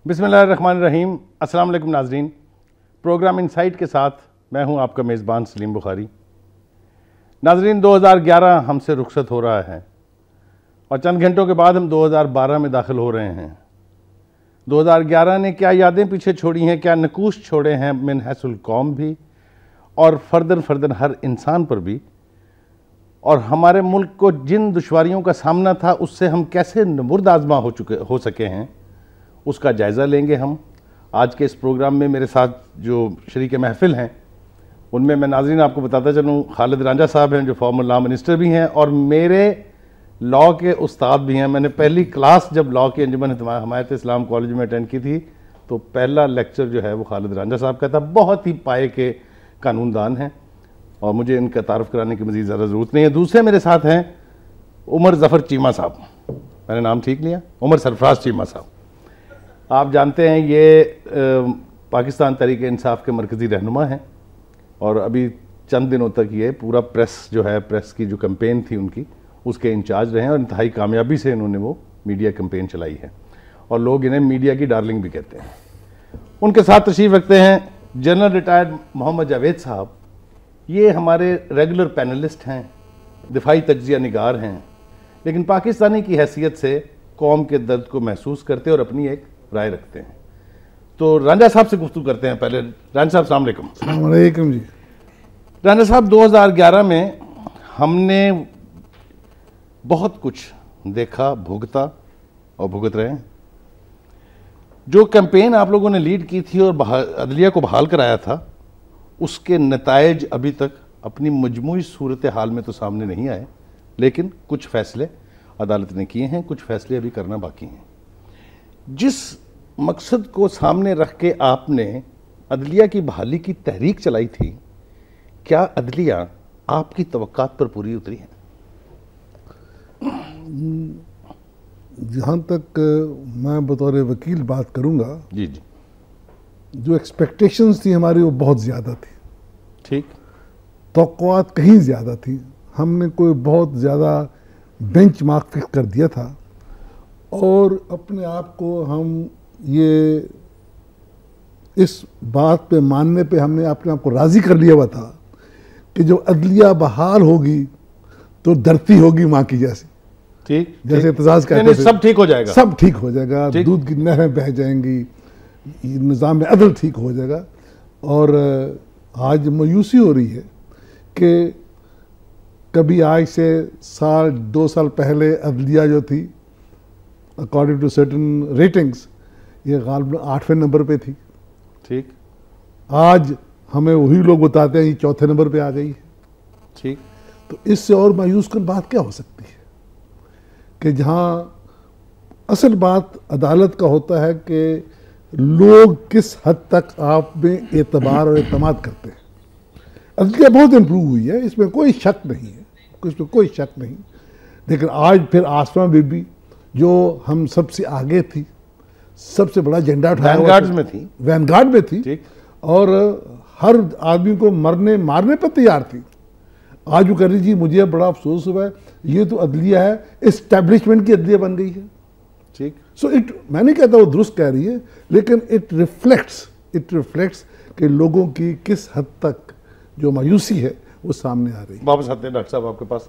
बिस्मिल्लाहिर्रहमानिर्रहीम। अस्सलाम वालेकुम नाज़रीन। प्रोग्राम इनसाइट के साथ मैं हूं आपका मेज़बान सलीम बुखारी। नाज़रीन, 2011 हमसे रुखसत हो रहा है और चंद घंटों के बाद हम 2012 में दाखिल हो रहे हैं। 2011 ने क्या यादें पीछे छोड़ी हैं, क्या नकूश छोड़े हैं मिन हैसुल कौम भी और फर्दन हर इंसान पर भी, और हमारे मुल्क को जिन दुश्वारियों का सामना था उससे हम कैसे नमुर्द आज़मा हो सके हैं, उसका जायज़ा लेंगे हम आज के इस प्रोग्राम में। मेरे साथ जो शरीक महफिल हैं उनमें मैं नाज़रीन आपको बताता चलूँ, खालिद रांझा साहब हैं जो फॉर्मर लॉ मिनिस्टर भी हैं और मेरे लॉ के उस्ताद भी हैं। मैंने पहली क्लास जब लॉ की अंजुमन हमायत इस्लाम कॉलेज में अटेंड की थी तो पहला लेक्चर जो है वो खालिद रांझा साहब का था। बहुत ही पाए के कानूनदान हैं और मुझे इनका तारुफ कराने की मज़ीद ज़्यादा ज़रूरत नहीं है। दूसरे मेरे साथ हैं उमर ज़फ़र चीमा साहब। मैंने नाम ठीक लिया? उमर सरफराज चीमा साहब। आप जानते हैं ये पाकिस्तान तहरीक इंसाफ के मरकज़ी रहनुमा हैं और अभी चंद दिनों तक ये पूरा प्रेस जो है, प्रेस की जो कैंपेन थी उनकी, उसके इंचार्ज रहे हैं और इंतहाई कामयाबी से इन्होंने वो मीडिया कैंपेन चलाई है और लोग इन्हें मीडिया की डार्लिंग भी कहते हैं। उनके साथ तशरीफ़ रखते हैं जनरल रिटायर्ड मोहम्मद जावेद साहब। ये हमारे रेगुलर पैनलिस्ट हैं, दिफाई तज्ज़िया निगार हैं, लेकिन पाकिस्तानी की हैसियत से कौम के दर्द को महसूस करते और अपनी एक राय रखते हैं। तो रांझा साहब से गुफ्तगू करते हैं। पहले रांझा साहब, अस्सलाम वालेकुम। अस्सलाम वालेकुम जी। रांझा साहब, 2011 में हमने बहुत कुछ देखा, भुगता और भुगत रहे हैं। जो कैंपेन आप लोगों ने लीड की थी और अदलिया को बहाल कराया था, उसके नतायज अभी तक अपनी मजमूई सूरत हाल में तो सामने नहीं आए, लेकिन कुछ फैसले अदालत ने किए हैं, कुछ फैसले अभी करना बाकी हैं। जिस मकसद को सामने रख के आपने अदलिया की बहाली की तहरीक चलाई थी, क्या अदलिया आपकी तवक्कात पर पूरी उतरी है? जहाँ तक मैं बतौर वकील बात करूँगा, जी जी, जो एक्सपेक्टेशंस थी हमारी वो बहुत ज़्यादा थी। ठीक, तवक्कुआत कहीं ज़्यादा थी। हमने कोई बहुत ज़्यादा बेंच मार्क फिक्स कर दिया था और अपने आप को हम ये इस बात पे मानने पे हमने अपने आप को राज़ी कर लिया हुआ था कि जो अदलिया बहाल होगी तो धरती होगी माँ की जैसी। ठीक, जैसे एतजाज़ कहते थे, सब ठीक हो जाएगा, सब ठीक हो जाएगा, दूध की नहरें बह जाएंगी, निज़ाम में अदल ठीक हो जाएगा। और आज मायूसी हो रही है कि कभी आज से साल 2 साल पहले अदलिया जो थी, अकॉर्डिंग टू सर्टन रेटिंग्स, ये गालिबन 8वें नंबर पे थी। ठीक, आज हमें वही लोग बताते हैं ये 4थे नंबर पे आ गई है। ठीक, तो इससे और मायूस कर बात क्या हो सकती है कि जहाँ असल बात अदालत का होता है कि लोग किस हद तक आप में एतबार और एतमाद करते हैं। अदलिया बहुत इम्प्रूव हुई है, इसमें कोई शक नहीं है, इसमें कोई शक नहीं। लेकिन आज फिर आसमा बीबी जो हम सबसे आगे थी, सबसे बड़ा झंडा उठाया, वैनगार्ड में थी ठीक, और हर आदमी को मारने पर तैयार थी। आज वो कह रही जी मुझे बड़ा अफसोस हुआ है, ये तो अदलिया है, एस्टैब्लिशमेंट की अदलिया बन गई है। ठीक, सो मैं नहीं कहता वो दुरुस्त कह रही है, लेकिन इट रिफ्लेक्ट्स कि लोगों की किस हद तक जो मायूसी है वो सामने आ रही है। वापस आते हैं डॉक्टर साहब आपके पास।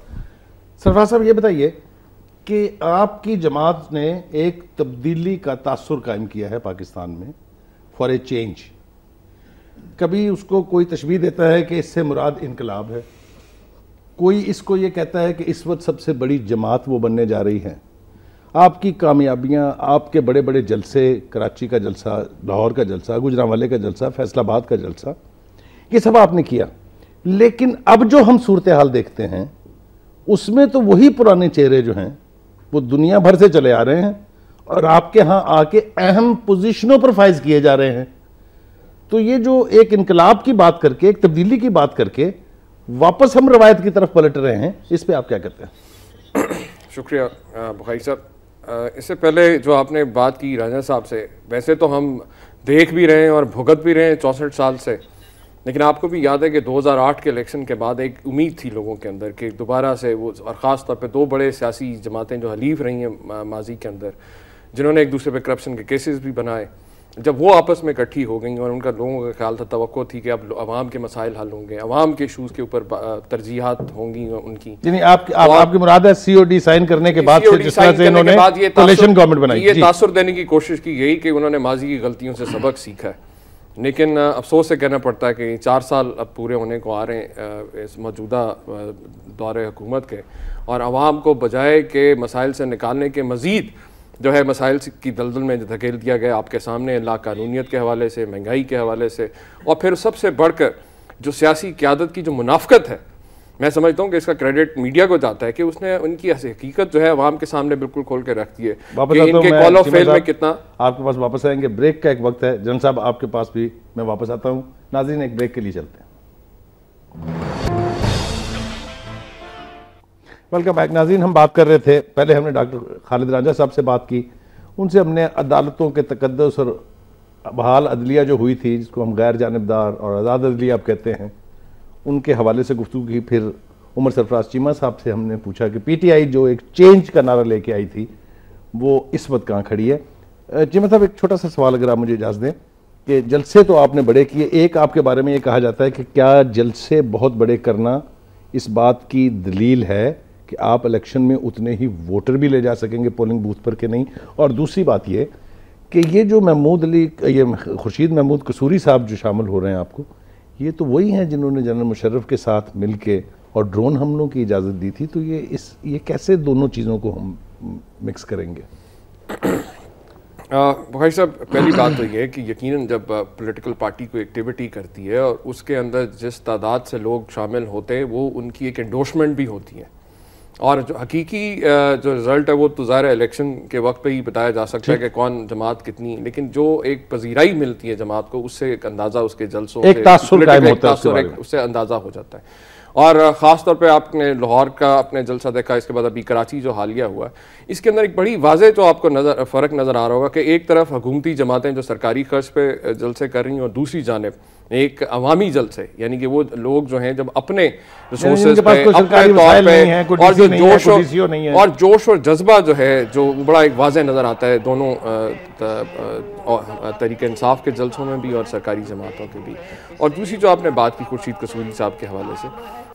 सरफराज साहब, ये बताइए कि आपकी जमात ने एक तब्दीली का तासुर कायम किया है पाकिस्तान में, फॉर ए चेंज। कभी उसको कोई तशबीह देता है कि इससे मुराद इनकलाब है, कोई इसको ये कहता है कि इस वक्त सबसे बड़ी जमात वो बनने जा रही है। आपकी कामयाबियाँ, आपके बड़े बड़े जलसे, कराची का जलसा, लाहौर का जलसा, गुजरांवाले का जलसा, फैसलाबाद का जलसा, ये सब आपने किया। लेकिन अब जो हम सूरत हाल देखते हैं उसमें तो वही पुराने चेहरे जो हैं वो दुनिया भर से चले आ रहे हैं और आपके यहाँ आके अहम पोजीशनों पर फाइज किए जा रहे हैं। तो ये जो एक इनकलाब की बात करके, एक तब्दीली की बात करके वापस हम रवायत की तरफ पलट रहे हैं, इस पे आप क्या कहते हैं? शुक्रिया बुखारी साहब। इससे पहले जो आपने बात की रांझा साहब से, वैसे तो हम देख भी रहे हैं और भुगत भी रहे हैं 64 साल से, लेकिन आपको भी याद है कि 2008 के इलेक्शन के बाद एक उम्मीद थी लोगों के अंदर कि दोबारा से वो, और ख़ास तौर पे 2 बड़े सियासी जमातें जो हलीफ रही हैं माजी के अंदर, जिन्होंने एक दूसरे पे करप्शन के केसेस भी बनाए, जब वो आपस में इकट्ठी हो गई और उनका लोगों का ख्याल था, तवक्को थी कि अब अवाम के मसाइल हल होंगे, अवाम के इशूज़ के ऊपर तरजीहात होंगी उनकी। यानी आपकी मुराद है COD साइन करने के बाद से जिस तरह से इन्होंने कोalition गवर्नमेंट बनाई, ये तासुर देने की कोशिश की गई कि उन्होंने माजी की गलतियों से सबक सीखा है। लेकिन अफसोस से कहना पड़ता है कि 4 साल अब पूरे होने को आ रहे हैं इस मौजूदा दौरे हुकूमत के, और अवाम को बजाय के मसाइल से निकालने के मज़ीद जो है मसाइल की दलदल में धकेल दिया गया आपके सामने, लाकानूनियत के हवाले से, महंगाई के हवाले से, और फिर सबसे बढ़कर जो सियासी क़यादत की जो मुनाफ़कत है। मैं समझता हूँ कि इसका क्रेडिट मीडिया को जाता है कि उसने उनकी हकीकत जो है अवाम के सामने बिल्कुल खोल के रख दी है कि इनके कॉल ऑफ फेल में कितना। आपके पास वापस आएंगे, ब्रेक का एक वक्त है। जनरल साहब आपके पास भी मैं वापस आता हूँ। नाज़रीन, एक ब्रेक के लिए चलते हैं। Welcome back. नाज़रीन, हम बात कर रहे थे, पहले हमने डॉक्टर खालिद रांझा साहब से बात की, उनसे हमने अदालतों के तकद्दुस और बहाल अदलिया जो हुई थी, जिसको हम गैर जानिबदार और आज़ाद अदलिया आप कहते हैं, उनके हवाले से गुफ्तगू की। फिर उमर सरफराज चीमा साहब से हमने पूछा कि PTI जो एक चेंज का नारा लेके आई थी वो इस वक्त कहाँ खड़ी है। चीमा साहब, एक छोटा सा सवाल अगर आप मुझे इजाज़त दें कि जलसे तो आपने बड़े किए, एक आपके बारे में ये कहा जाता है कि क्या जलसे बहुत बड़े करना इस बात की दलील है कि आप इलेक्शन में उतने ही वोटर भी ले जा सकेंगे पोलिंग बूथ पर के नहीं? और दूसरी बात ये कि ये जो खुर्शीद महमूद कसूरी साहब जो शामिल हो रहे हैं आपको, ये तो वही हैं जिन्होंने जनरल मुशर्रफ के साथ मिलके और ड्रोन हमलों की इजाज़त दी थी। तो ये कैसे दोनों चीज़ों को हम मिक्स करेंगे? भाई साहब, पहली बात तो ये है कि यकीनन जब पॉलिटिकल पार्टी कोई एक्टिविटी करती है और उसके अंदर जिस तादाद से लोग शामिल होते हैं वो उनकी एक एंडोर्समेंट भी होती है, और जो हकीकी जो रिज़ल्ट है वो तो ज़ाहिर इलेक्शन के वक्त पे ही बताया जा सकता है कि कौन जमात कितनी, लेकिन जो एक पजीराई मिलती है जमात को उससे एक अंदाज़ा उसके जलसों उससे अंदाज़ा हो जाता है। और ख़ास तौर पे आपने लाहौर का अपने जलसा देखा, इसके बाद अभी कराची जो हालिया हुआ, इसके अंदर एक बड़ी वाज़े जो आपको फ़र्क नज़र आ रहा होगा कि एक तरफ हुकूमती जमातें जो सरकारी खर्च पे जलसे कर रही हैं और दूसरी जानिब एक अवामी जलसे, यानी कि वो लोग जो हैं जब अपने रिसोर्सेज पे अपने तौर पे और जोश और जज्बा जो है जो बड़ा एक वाज़े नज़र आता है दोनों तरीके इंसाफ के जलसों में भी और सरकारी जमातों के भी। और दूसरी जो आपने बात की खुर्शीद कसूरी साहब के हवाले से,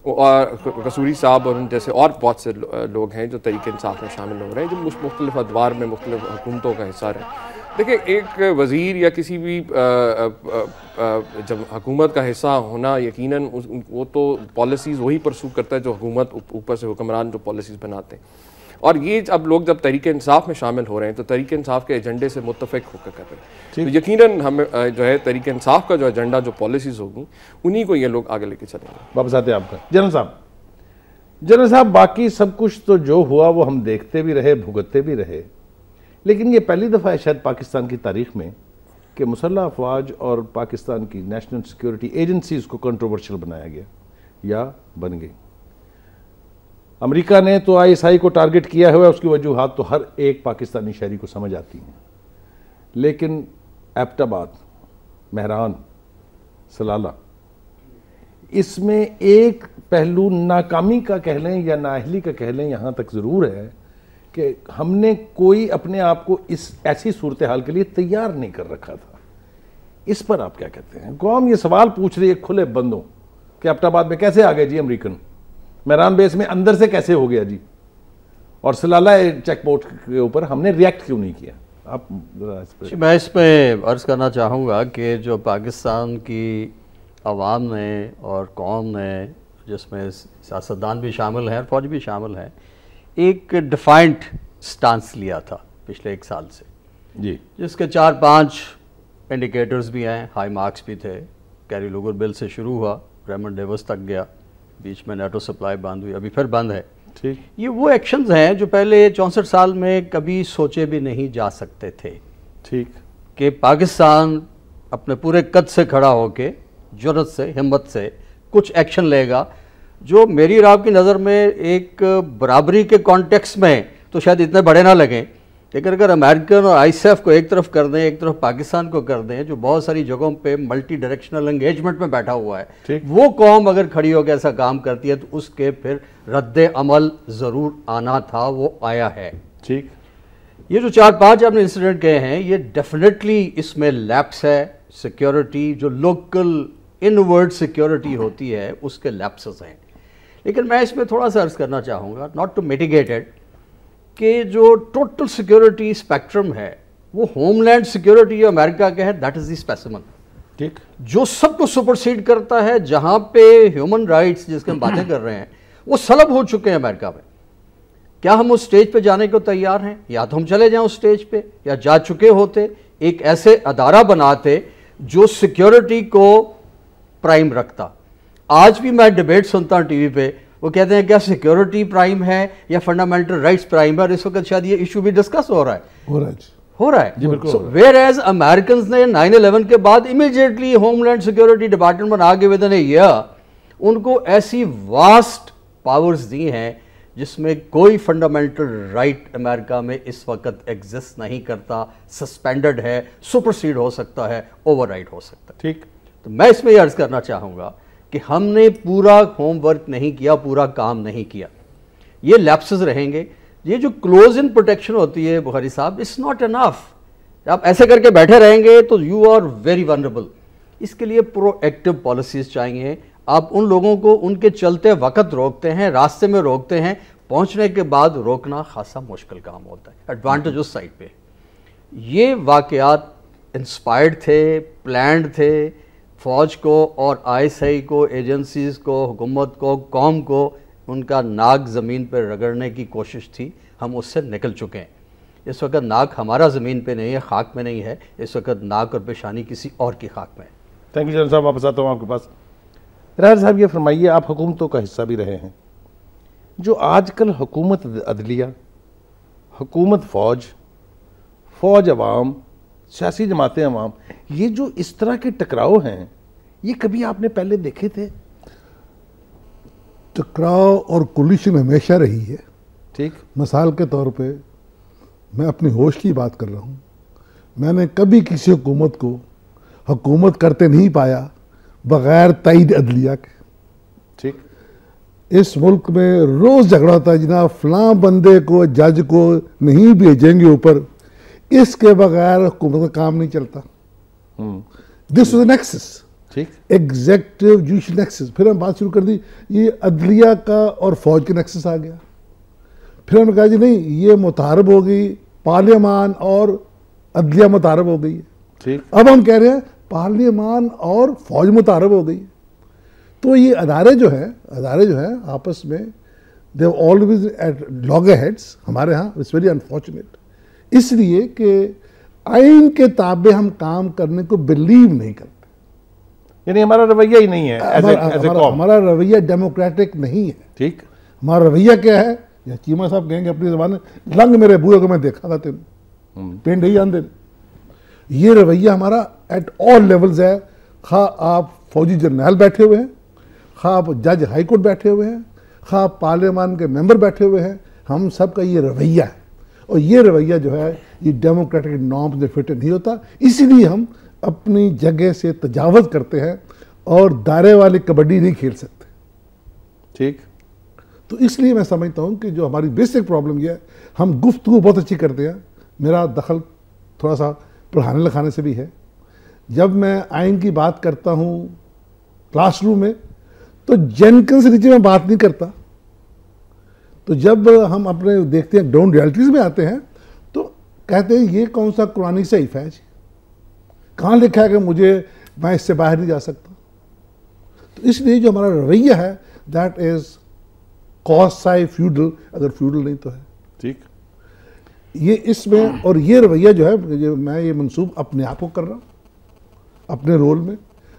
और कसूरी साहब और जैसे और बहुत से लोग हैं जो तरीके इंसाफ में शामिल हो रहे हैं, जो मुख्तलिफ अदवार में मुख्तलिफ हुकूमतों का हिस्सा रहे। देखिए, एक वज़ीर या किसी भी जब हुकूमत का हिस्सा होना, यकीनन वो तो पॉलिसीज़ वही परसू करता है जो हुकूमत ऊपर से हुक्मरान जो पॉलिसीज़ बनाते हैं। और ये अब लोग जब तरीके इंसाफ में शामिल हो रहे हैं तो तरीके इंसाफ के एजेंडे से मुत्तफ़िक होकर कर रहे हैं, तो यकीनन हमें जो है तरीके इंसाफ का जो एजेंडा जो पॉलिसीज़ होगी उन्हीं को ये लोग आगे लेके चलेंगे। वापस आते हैं आपका जनरल साहब, बाकी सब कुछ तो जो हुआ वो हम देखते भी रहे, भुगतते भी रहे, लेकिन ये पहली दफ़ा है शायद पाकिस्तान की तारीख में कि मुसल्लह अफवाज और पाकिस्तान की नेशनल सिक्योरिटी एजेंसीज को कंट्रोवर्शियल बनाया गया या बन गई। अमेरिका ने तो ISI को टारगेट किया हुआ है, उसकी वजूहात तो हर एक पाकिस्तानी शहरी को समझ आती हैं, लेकिन एबटाबाद, महरान, सलाला, इसमें एक पहलू नाकामी का कह लें या नाअहली का कह लें यहाँ तक ज़रूर है कि हमने कोई अपने आप को इस ऐसी सूरत हाल के लिए तैयार नहीं कर रखा था। इस पर आप क्या कहते हैं? कौम ये सवाल पूछ रही है खुले बंदों कि एबटाबाद में कैसे आ गए जी अमेरिकन, महरान बेस में अंदर से कैसे हो गया जी, और सलाला चेक पोस्ट के ऊपर हमने रिएक्ट क्यों नहीं किया? आप मैं इसमें अर्ज़ करना चाहूँगा कि जो पाकिस्तान की आवाम ने और कौम ने, जिसमें सियासतदान भी शामिल हैं और फौज भी शामिल हैं, एक डिफाइंट स्टांस लिया था पिछले 1 साल से जी, जिसके 4-5 इंडिकेटर्स भी हैं, हाई मार्क्स भी थे। कैरी लुगर बिल से शुरू हुआ, रेमंड डेविस तक गया, बीच में नेटो सप्लाई बंद हुई, अभी फिर बंद है। ठीक, ये वो एक्शंस हैं जो पहले 64 साल में कभी सोचे भी नहीं जा सकते थे। ठीक, कि पाकिस्तान अपने पूरे कद से खड़ा होके, जुर्रत से, हिम्मत से कुछ एक्शन लेगा जो मेरी और आपकी नज़र में एक बराबरी के कॉन्टेक्स्ट में तो शायद इतने बड़े ना लगें, लेकिन अगर अमेरिकन और ISAF को एक तरफ कर दें, एक तरफ पाकिस्तान को कर दें, जो बहुत सारी जगहों पे मल्टी डायरेक्शनल एंगेजमेंट में बैठा हुआ है, वो कौम अगर खड़ी होकर ऐसा काम करती है तो उसके फिर रद्द अमल ज़रूर आना था, वो आया है। ठीक, ये जो 4-5 आपने इंसिडेंट कहे हैं, ये डेफिनेटली इसमें लैप्स है, सिक्योरिटी जो लोकल इनवर्ड सिक्योरिटी होती है उसके लैप्सेस हैं। लेकिन मैं इसमें थोड़ा सा अर्ज करना चाहूँगा, नॉट टू मिटिगेट इट, कि जो टोटल सिक्योरिटी स्पेक्ट्रम है वो होमलैंड सिक्योरिटी जो अमेरिका का है, दैट इज द स्पेसिमन। ठीक, जो सबको सुपरसीड करता है, जहां पे ह्यूमन राइट्स जिसके हम बातें कर रहे हैं वो सलब हो चुके हैं अमेरिका में। क्या हम उस स्टेज पे जाने को तैयार हैं? या तो हम चले जाएं उस स्टेज पे, या जा चुके होते, एक ऐसे अदारा बनाते जो सिक्योरिटी को प्राइम रखता। आज भी मैं डिबेट सुनता हूं टीवी पे, वो कहते हैं क्या सिक्योरिटी प्राइम है या फंडामेंटल राइट्स प्राइम है, और इस वक्त शायद ये इशू भी डिस्कस हो रहा है। हो रहा है। वेयर एज अमेरिकन ने 9/11 के बाद इमीडिएटली होमलैंड सिक्योरिटी डिपार्टमेंट बना के विद इन ए ईयर उनको ऐसी वास्ट पावर्स दी हैं जिसमें कोई फंडामेंटल राइट अमेरिका में इस वक्त एग्जिस्ट नहीं करता, सस्पेंडेड है, सुपरसीड हो सकता है, ओवरराइड हो सकता है। ठीक, तो मैं इसमें यह अर्ज करना चाहूँगा कि हमने पूरा होमवर्क नहीं किया, पूरा काम नहीं किया, ये लैप्सेस रहेंगे। ये जो क्लोज इन प्रोटेक्शन होती है बुखारी साहब, इट्स नॉट इनफ। आप ऐसे करके बैठे रहेंगे तो यू आर वेरी वनरेबल। इसके लिए प्रोएक्टिव पॉलिसीज चाहिए। आप उन लोगों को उनके चलते वक्त रोकते हैं, रास्ते में रोकते हैं, पहुंचने के बाद रोकना खासा मुश्किल काम होता है। एडवांटेज उस साइड पे। ये वाकयात इंस्पायर्ड थे, प्लान्ड थे। फौज को और ISI को, एजेंसीज को, हुकूमत को, कौम को उनका नाक ज़मीन पर रगड़ने की कोशिश थी, हम उससे निकल चुके हैं। इस वक्त नाक हमारा ज़मीन पे नहीं है, खाक में नहीं है, इस वक्त नाक और पेशानी किसी और की खाक में है। थैंक यू जनरल साहब, वापस आता हूँ आपके पास। राज साहब, ये फरमाइए, आप हुकूमतों का हिस्सा भी रहे हैं, जो आजकल हुकूमत अदलिया, हुकूमत फ़ौज, फ़ौज अवाम, सियासी जमातें अवाम, ये जो इस तरह के टकराव हैं, ये कभी आपने पहले देखे थे? टकराव और कोलिशन हमेशा रही है। ठीक, मिसाल के तौर पे मैं अपनी होश की बात कर रहा हूँ। मैंने कभी किसी हुकूमत को हुकूमत करते नहीं पाया बग़ैर तईद अदलिया के। ठीक, इस मुल्क में रोज़ झगड़ा होता है, जनाब फलां बंदे को, जज को नहीं भेजेंगे ऊपर, इसके बगैर हुकूमत का काम नहीं चलता। दिस वाज नेक्सस, ठीक, एग्जेक्टिव जुडिशल नेक्सस। फिर हम बात शुरू कर दी, ये अदलिया का और फौज के नेक्सस आ गया। फिर हमने कहा जी नहीं, ये मुतारब हो गई, पार्लियामान और अदलिया मुतारब हो गई है। ठीक, अब हम कह रहे हैं पार्लियामान और फौज मुतारब हो गई। तो ये अदारे जो है आपस में दे ऑलवेज एट लॉगरहेड्स। हमारे यहाँ इट्स वेरी अनफॉर्चुनेट, इसलिए कि आइन के ताबे हम काम करने को बिलीव नहीं करते। यानी हमारा रवैया ही नहीं है, हमारा रवैया डेमोक्रेटिक नहीं है। ठीक, हमारा रवैया क्या है, या चीमा साहब कहेंगे अपनी जबान में, लंग मेरे बूहे को मैं देखा था तेन पेंट ही आंदे। ये रवैया हमारा एट ऑल लेवल्स है। खा आप फौजी जर्नल बैठे हुए हैं, खा आप जज हाई कोर्ट बैठे हुए हैं, खा आप पार्लियामान के मेंबर बैठे हुए हैं, हम सब का ये रवैया है। और ये रवैया जो है ये डेमोक्रेटिक नॉर्म्स में फिट नहीं होता, इसीलिए हम अपनी जगह से तजावज़ करते हैं और दायरे वाली कबड्डी नहीं खेल सकते। ठीक, तो इसलिए मैं समझता हूँ कि जो हमारी बेसिक प्रॉब्लम ये है, हम गुफ्तगू बहुत अच्छी करते हैं। मेरा दखल थोड़ा सा पढ़ाने लिखाने से भी है। जब मैं आइन की बात करता हूँ क्लासरूम में, तो जेनकिन से नीचे मैं बात नहीं करता। तो जब हम अपने देखते हैं ग्राउंड रियलिटीज़ में आते हैं, तो कहते हैं ये कौन सा कुरानी सहीफ है जी, कहाँ लिखा है कि मैं इससे बाहर नहीं जा सकता। तो इसलिए जो हमारा रवैया है दैट इज कॉसाई फ्यूडल, अगर फ्यूडल नहीं तो है। ठीक, ये इसमें, और ये रवैया जो है, जो मैं ये मंसूब अपने आप को कर रहा हूँ, अपने रोल में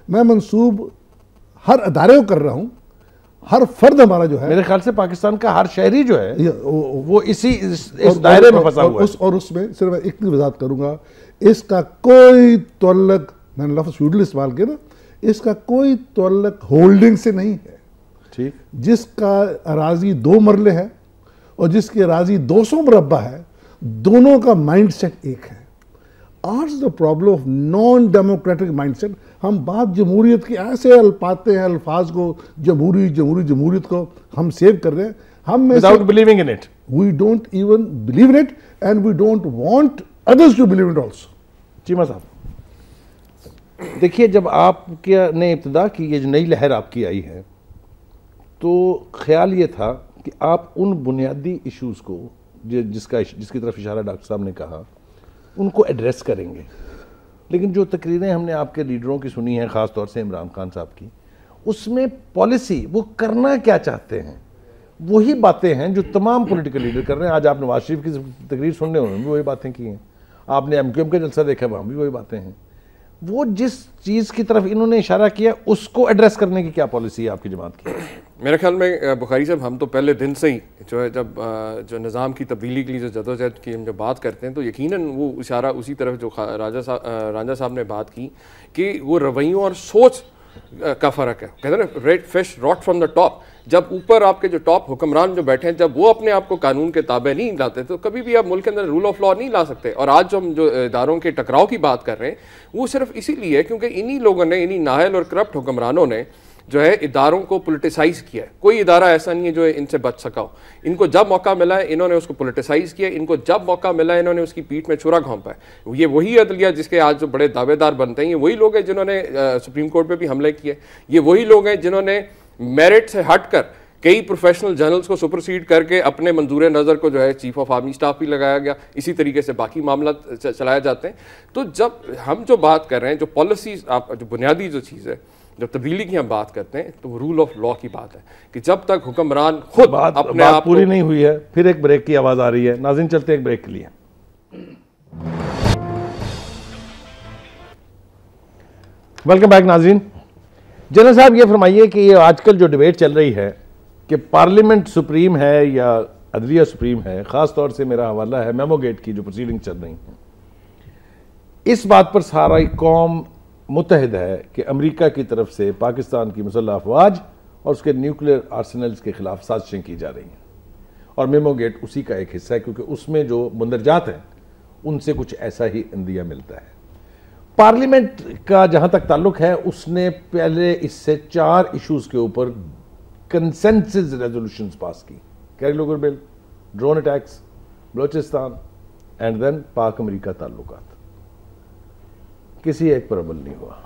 मैं मंसूब हर अदारे को कर रहा हूँ। हर फर्द हमारा जो है, मेरे ख्याल से पाकिस्तान का हर शहरी जो है वो इस दायरे में फंसा हुआ है। और उसमें सिर्फ मैं इतनी वजाहत करूंगा, इसका कोई तल्लक, मैंने लफ्ज़ फ्यूडल इस्तेमाल किया ना, इसका कोई तल्लक होल्डिंग से नहीं है। ठीक, जिसका अराजी 2 मरले है और जिसकी अराजी 200 मुरब्बा है, दोनों का माइंड सेट एक है। आज the problem of non democratic mind set. हम बात जमहूरियत की ऐसे पाते हैं, अल्फाज को जमहूरी जमहूरी जमहूरियत को हम सेव कर रहे हैं। हम में without believing in it. We don't even believe in it and we don't want others to believe in it also. Cheema साहब, देखिए, जब आपके ने इब्तिदा की, ये जो नई लहर आपकी आई है, तो ख्याल ये था कि आप उन बुनियादी इश्यूज़ को जिसकी तरफ इशारा डॉक्टर साहब ने कहा, उनको एड्रेस करेंगे। लेकिन जो तकरीरें हमने आपके लीडरों की सुनी हैं, ख़ास तौर से इमरान खान साहब की, उसमें पॉलिसी वो करना क्या चाहते हैं वही बातें हैं जो तमाम पॉलिटिकल लीडर कर रहे हैं। आज आप नवाज शरीफ की तकरीर सुन रहे हो, उन्होंने भी वही बातें की हैं। आपने एमक्यूएम का जलसा देखा, वहाँ भी वही बातें हैं। वो जिस चीज़ की तरफ इन्होंने इशारा किया, उसको एड्रेस करने की क्या पॉलिसी है आपकी जमात की? मेरे ख्याल में बुखारी साहब, हम तो पहले दिन से ही जो है, जब जो निज़ाम की तब्दीली के लिए जो जदोजहद की हम जब बात करते हैं, तो यकीनन वो इशारा उसी तरफ जो रांझा साहब ने बात की कि वो रवैयों और सोच का फ़र्क है। कहते हैं ना, red fish rot from the top. जब ऊपर आपके जो टॉप हुक्मरान जो बैठे हैं, जब वो अपने आप को कानून के ताबे नहीं लाते, तो कभी भी आप मुल्क के अंदर रूल ऑफ लॉ नहीं ला सकते। और आज जो हम जो इदारों के टकराव की बात कर रहे हैं, वो सिर्फ इसीलिए क्योंकि इन्हीं लोगों ने, इन्हीं नाहल और करप्ट हुक्मरानों ने जो है इदारों को पोलिटिसाइज़ किया है। कोई इदारा ऐसा नहीं है जो इनसे बच सका हो। इनको जब मौका मिला है, इन्होंने उसको पोलिटिसाइज़ किया। इनको जब मौका मिला है, इन्होंने उसकी पीठ में छुरा घोंपा है। ये वही अदलिया जिसके आज जो बड़े दावेदार बनते हैं, ये वही लोग हैं जिन्होंने सुप्रीम कोर्ट पे भी हमले किए। ये वही लोग हैं जिन्होंने मेरिट से हट कर कई प्रोफेशनल जर्नल्स को सुपरसीड करके अपने मंजूर नज़र को जो है चीफ ऑफ आर्मी स्टाफ भी लगाया गया। इसी तरीके से बाकी मामला चलाए जाते हैं। तो जब हम जो बात कर रहे हैं, जो पॉलिसीज, आप जो बुनियादी जो चीज़ है, जब तब्दीली की हम बात करते हैं, तो रूल ऑफ लॉ की बात है कि जब तक हुक्मरान खुद अपने आप पूरी नहीं हुई है। फिर एक ब्रेक की आवाज़ आ रही है। नाज़रीन, चलते हैं एक ब्रेक के लिए। वेलकम बैक नाज़रीन। जनरल साहब, ये फरमाइए कि ये आजकल जो डिबेट चल रही है कि पार्लियामेंट सुप्रीम है या अदलिया सुप्रीम है, ख़ास तौर से मेरा हवाला है मेमोगेट की जो प्रोसीडिंग चल रही हैं, इस बात पर सारा कौम मुतहद है कि अमेरिका की तरफ से पाकिस्तान की मुसल्लह अफवाज और उसके न्यूक्लियर आर्सेनल्स के खिलाफ साजिशें की जा रही हैं। और मेमोगेट उसी का एक हिस्सा है, क्योंकि उसमें जो मुंदरजात हैं उनसे कुछ ऐसा ही इंदिया मिलता है। पार्लियामेंट का जहाँ तक ताल्लुक है, उसने पहले इससे 4 इशूज़ के ऊपर कंसेंसस रेजोल्यूशंस पास की। Kerry Lugar bill, drone attacks, Balochistan and then Pak America ताल्लुकात। किसी एक पर अमल नहीं हुआ।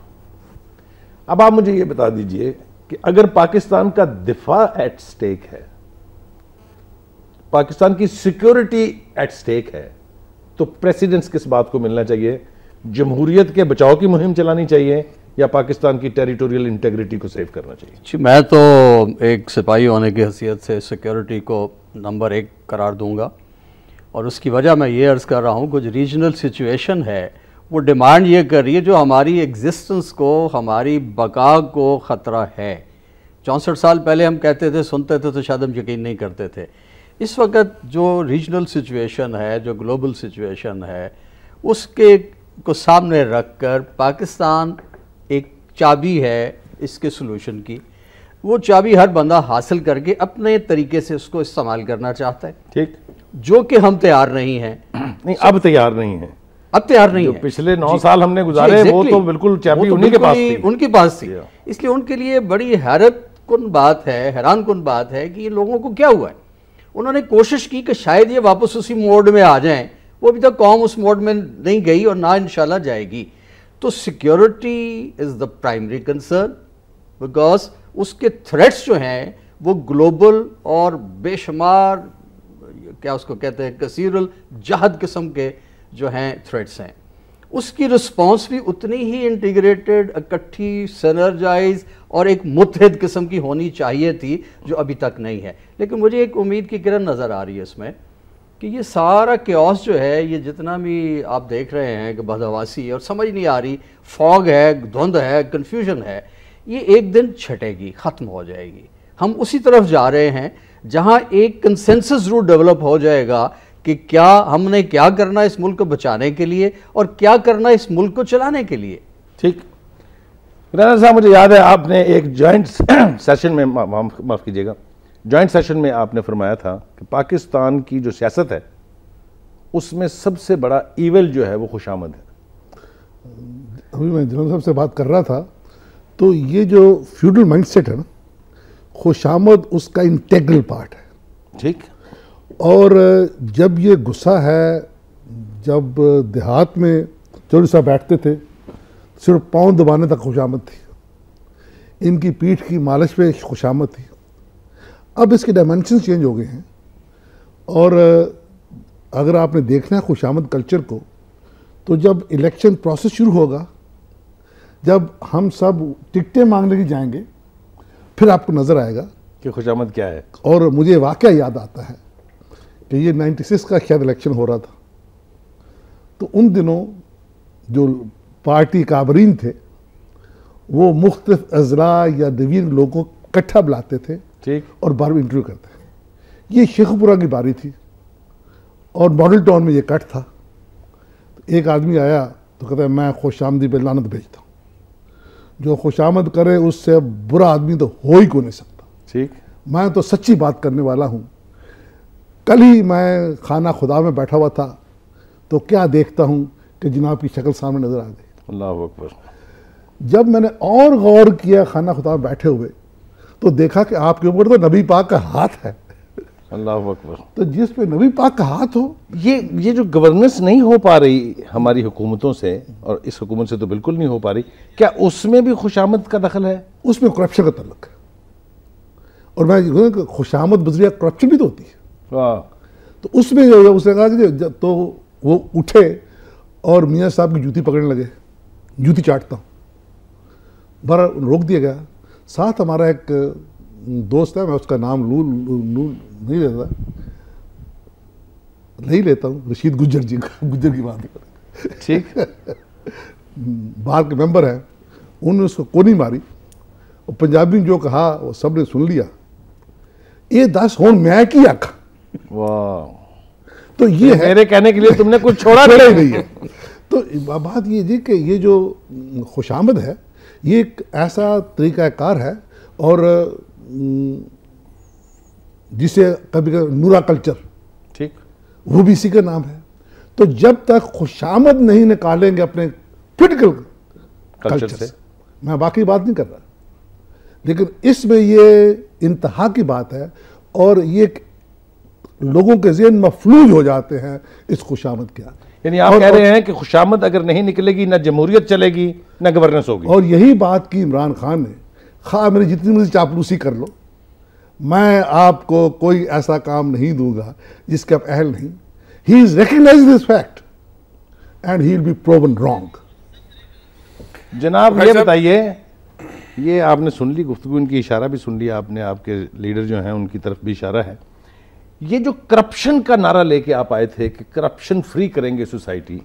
अब आप मुझे ये बता दीजिए कि अगर पाकिस्तान का दिफा एट स्टेक है, पाकिस्तान की सिक्योरिटी एट स्टेक है, तो प्रेसिडेंट्स किस बात को मिलना चाहिए? जमहूरियत के बचाव की मुहिम चलानी चाहिए या पाकिस्तान की टेरिटोरियल इंटेग्रिटी को सेव करना चाहिए? मैं तो एक सिपाही होने की हैसियत से सिक्योरिटी को नंबर 1 करार दूंगा। और उसकी वजह मैं ये अर्ज़ कर रहा हूँ, कुछ रीजनल सिचुएशन है वो डिमांड ये कर रही है, जो हमारी एग्जिस्टेंस को, हमारी बका को ख़तरा है। 64 साल पहले हम कहते थे, सुनते थे तो शायद हम यकीन नहीं करते थे। इस वक्त जो रीजनल सिचुएशन है, जो ग्लोबल सिचुएशन है, उसके को सामने रख कर पाकिस्तान एक चाबी है इसके सोल्यूशन की। वो चाबी हर बंदा हासिल करके अपने तरीके से उसको इस्तेमाल करना चाहता है। ठीक, जो कि हम तैयार नहीं हैं। नहीं, अब तैयार नहीं है। अब तैयार नहीं है। पिछले 9 साल हमने गुजारे, वो तो बिल्कुल चाबी उन्हीं के पास थी, उनके पास थी। इसलिए उनके लिए बड़ी हैरान कुन बात है कि ये लोगों को क्या हुआ है। उन्होंने कोशिश की कि शायद ये वापस उसी मोड में आ जाएं, वो अभी तक कौम उस मोड में नहीं गई और ना इंशाल्लाह जाएगी। तो security is the primary concern, because उसके थ्रेट्स जो हैं वो ग्लोबल और बेशुमार, क्या उसको कहते हैं, कसीरुल जहद किस्म के जो हैं थ्रेट्स हैं। उसकी रिस्पॉन्स भी उतनी ही इंटीग्रेटेड, इकट्ठी, सिनर्जाइज और एक मुत्तहिद किस्म की होनी चाहिए थी, जो अभी तक नहीं है। लेकिन मुझे एक उम्मीद की किरण नज़र आ रही है इसमें कि ये सारा क्योस जो है, ये जितना भी आप देख रहे हैं कि बदहवासी और समझ नहीं आ रही, फॉग है, धुंध है, कन्फ्यूजन है, ये एक दिन छटेगी, ख़त्म हो जाएगी। हम उसी तरफ जा रहे हैं जहाँ एक कंसेंसस रूट डेवलप हो जाएगा कि क्या हमने क्या करना इस मुल्क को बचाने के लिए और क्या करना इस मुल्क को चलाने के लिए। ठीक, राना साहब, मुझे याद है आपने एक जॉइंट सेशन में, माफ़ कीजिएगा, जॉइंट सेशन में आपने फरमाया था कि पाकिस्तान की जो सियासत है उसमें सबसे बड़ा ईवल जो है वो खुशामद है। अभी मैं जनरल साहब से बात कर रहा था, तो ये जो फ्यूडल माइंडसेट है ना, खुशामद उसका इंटेग्रल पार्ट है। ठीक। और जब ये गुस्सा है, जब देहात में चौधरी साहब बैठते थे सिर्फ पाँव दबाने तक खुशामद थी, इनकी पीठ की मालिश पे खुशामद थी। अब इसके डायमेंशन चेंज हो गए हैं। और अगर आपने देखना है खुशामद कल्चर को, तो जब इलेक्शन प्रोसेस शुरू होगा, जब हम सब टिकटें मांगने की जाएंगे, फिर आपको नज़र आएगा कि खुशामद क्या है। और मुझे वाकया याद आता है कि ये 96 का शायद इलेक्शन हो रहा था, तो उन दिनों जो पार्टी काबरीन थे वो मुख्तलिफ अजला या नवीन लोगों को इकट्ठा बुलाते थे, ठीक, और बार इंटरव्यू करते थे। ये शेखपुरा की बारी थी और मॉडल टाउन में ये कट था। तो एक आदमी आया तो कहता है मैं खुशामदी पे लानत भेजता हूँ, जो खुशामद करे उससे बुरा आदमी तो हो ही को नहीं सकता। ठीक, मैं तो सच्ची बात करने वाला हूँ। कल ही मैं खाना खुदा में बैठा हुआ था तो क्या देखता हूँ कि जनाब की शक्ल सामने नजर आ गई। अल्लाह अकबर। जब मैंने और गौर किया खाना खुदा में बैठे हुए, तो देखा कि आपके ऊपर तो नबी पाक का हाथ है। अल्लाह अकबर। तो जिस पे नबी पाक का हाथ हो, ये जो गवर्नेंस नहीं हो पा रही हमारी हुकूमतों से, और इस हुकूमत से तो बिल्कुल नहीं हो पा रही, क्या उसमें भी खुशामद का दखल है? उसमें करप्शन का तल्लुक है। और मैं खुशामद बजरिया करप्शन भी तो होती है। वाह। तो उसमें जो उसने कहा कि तो वो उठे और मियाँ साहब की जूती पकड़ने लगे, जूती चाटता हूँ, बड़ा रोक दिया गया। साथ हमारा एक दोस्त है, मैं उसका नाम नहीं लेता हूँ, रशीद गुज्जर जी, गुज्जर की बात कर, ठीक, बाहर के मेंबर हैं, उन्होंने उसको कोनी मारी और पंजाबी में जो कहा वो सब ने सुन लिया, ये 10 होन मैं की आखा। वाह। तो ये है, मेरे कहने के लिए तुमने कुछ छोड़ा नहीं है। तो बात ये जी कि ये जो खुशामद है ये एक ऐसा तरीक़ाकार है, और जिसे कभी कभी नूरा कल्चर, ठीक, वो भी इसी का नाम है। तो जब तक खुशामद नहीं निकालेंगे अपने पोलिटिकल कल्चर से, मैं बाकी बात नहीं कर रहा, लेकिन इसमें ये इंतहा की बात है, और ये लोगों के ज़हन मफलूज हो जाते हैं इस खुशामद के आगे। यानी आप कह रहे हैं कि खुशामद अगर नहीं निकलेगी, ना जमहूरियत चलेगी, ना गवर्नेंस होगी। और यही बात की इमरान खान ने, खा मेरी जितनी मुझे चापलूसी कर लो, मैं आपको कोई ऐसा काम नहीं दूंगा जिसके आप अहल नहीं। He is recognise this fact and he will be proven wrong. जनाब ये बताइए, ये आपने सुन ली गुफ्तगू, इनकी इशारा भी सुन लिया आपने, आपके लीडर जो हैं उनकी तरफ भी इशारा है। ये जो करप्शन का नारा लेके आप आए थे कि करप्शन फ्री करेंगे सोसाइटी,